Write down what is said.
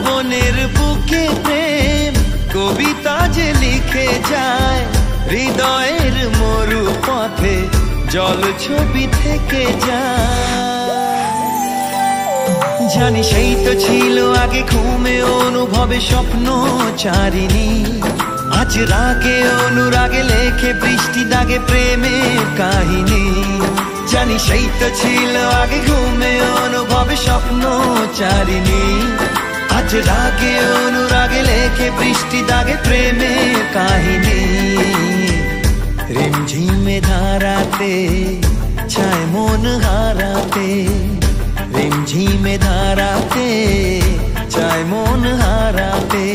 বনের বুকে প্রেম কবিতা যে লিখে যায়, হৃদয়ের মরু পথে জল ছবি থেকে যায়। জানি সেই তো ছিল আগে ঘুমে অনুভবে স্বপ্ন চারিণী, আজ রাগে অনুরাগে লেখে বৃষ্টি দাগে প্রেমের কাহিনী। জানি সেই তো ছিল আগে ঘুমে অনুভবে স্বপ্ন চারিণী, আজ রাগে অনুরাগে লেখে বৃষ্টি দাগে প্রেমের কাহিনী। রিমঝিমে ধারাতে ছায় মন হারাতে, রিমঝিমে ধারাতে চায় মন হারাতে।